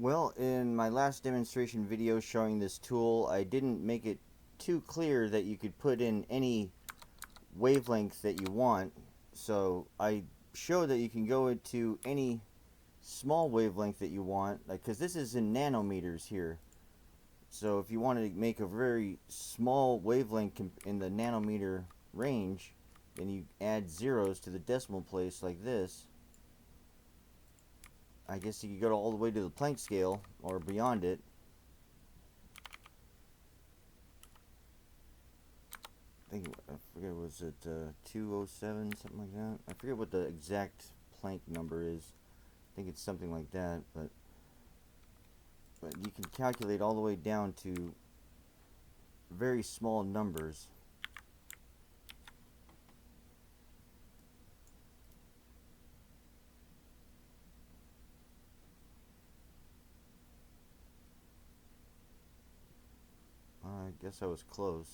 Well, in my last demonstration video showing this tool, I didn't make it too clear that you could put in any wavelength that you want. So I showed that you can go into any small wavelength that you want, like, because this is in nanometers here. So if you want to make a very small wavelength in the nanometer range, then you add zeros to the decimal place like this. I guess you could go all the way to the Planck scale or beyond it. I forget, was it 207, something like that? I forget what the exact Planck number is. I think it's something like that, but you can calculate all the way down to very small numbers. I guess I was close.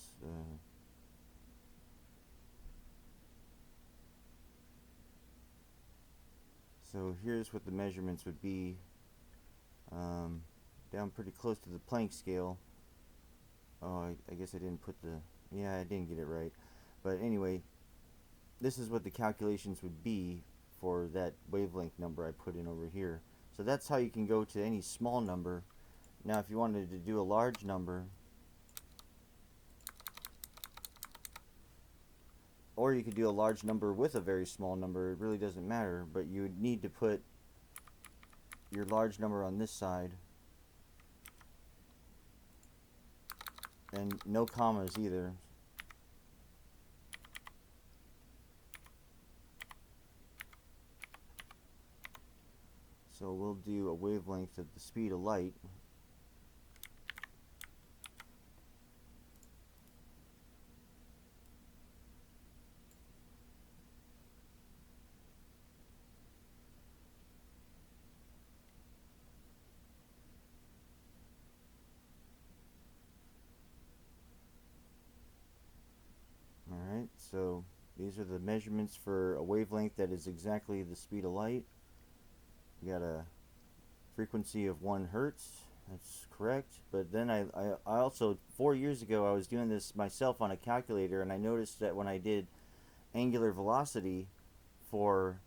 So here's what the measurements would be, down pretty close to the Planck scale. Oh, I guess I didn't put the, yeah, I didn't get it right. But anyway, this is what the calculations would be for that wavelength number I put in over here. So that's how you can go to any small number. Now if you wanted to do a large number, or you could do a large number with a very small number, it really doesn't matter, but you would need to put your large number on this side, and no commas either. So we'll do a wavelength at the speed of light. Alright, so these are the measurements for a wavelength that is exactly the speed of light. We got a frequency of 1 hertz. That's correct. But then I also, 4 years ago, I was doing this myself on a calculator, and I noticed that when I did angular velocity for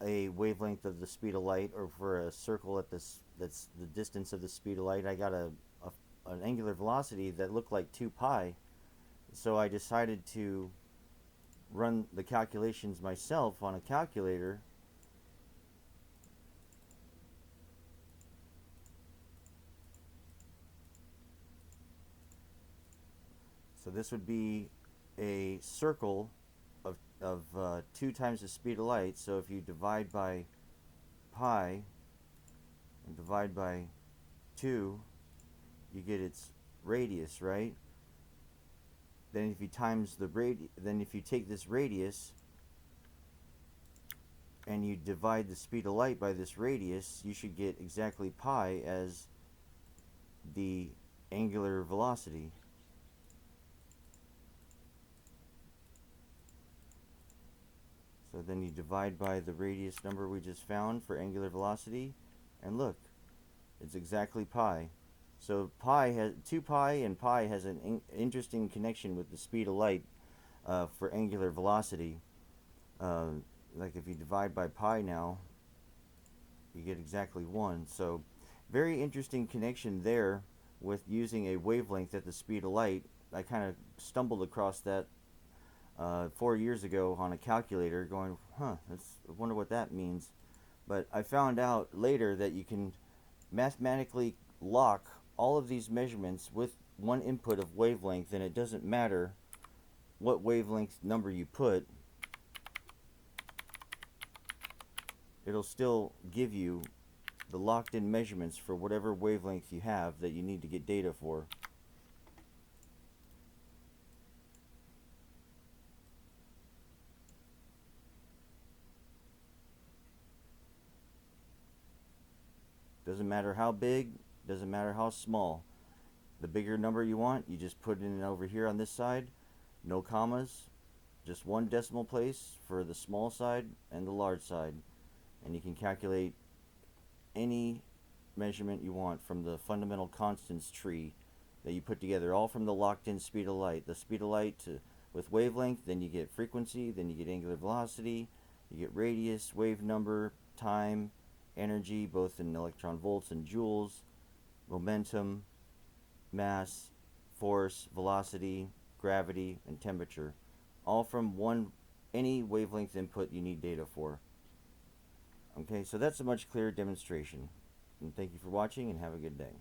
a wavelength of the speed of light, or for a circle at this that's the distance of the speed of light, I got an angular velocity that looked like 2 pi. So I decided to run the calculations myself on a calculator. So this would be a circle of 2 times the speed of light. So if you divide by pi and divide by 2, you get its radius, right? Then if you take this radius and you divide the speed of light by this radius, you should get exactly pi as the angular velocity. So then you divide by the radius number we just found for angular velocity, and look, it's exactly pi. So 2 pi, and pi has an interesting connection with the speed of light for angular velocity. Like if you divide by pi now, you get exactly 1. So very interesting connection there with using a wavelength at the speed of light. I kind of stumbled across that 4 years ago on a calculator, going, I wonder what that means. But I found out later that you can mathematically lock all of these measurements with one input of wavelength, and it doesn't matter what wavelength number you put, it'll still give you the locked in measurements for whatever wavelength you have that you need to get data for. Doesn't matter how big, doesn't matter how small. The bigger number you want, you just put it in over here on this side. No commas, just 1 decimal place for the small side and the large side. And you can calculate any measurement you want from the fundamental constants tree that you put together, all from the locked in speed of light. The speed of light with wavelength, then you get frequency, then you get angular velocity, you get radius, wave number, time, energy, both in electron volts and joules, momentum, mass, force, velocity, gravity, and temperature, all from any wavelength input you need data for. Okay, so that's a much clearer demonstration. And thank you for watching, and have a good day.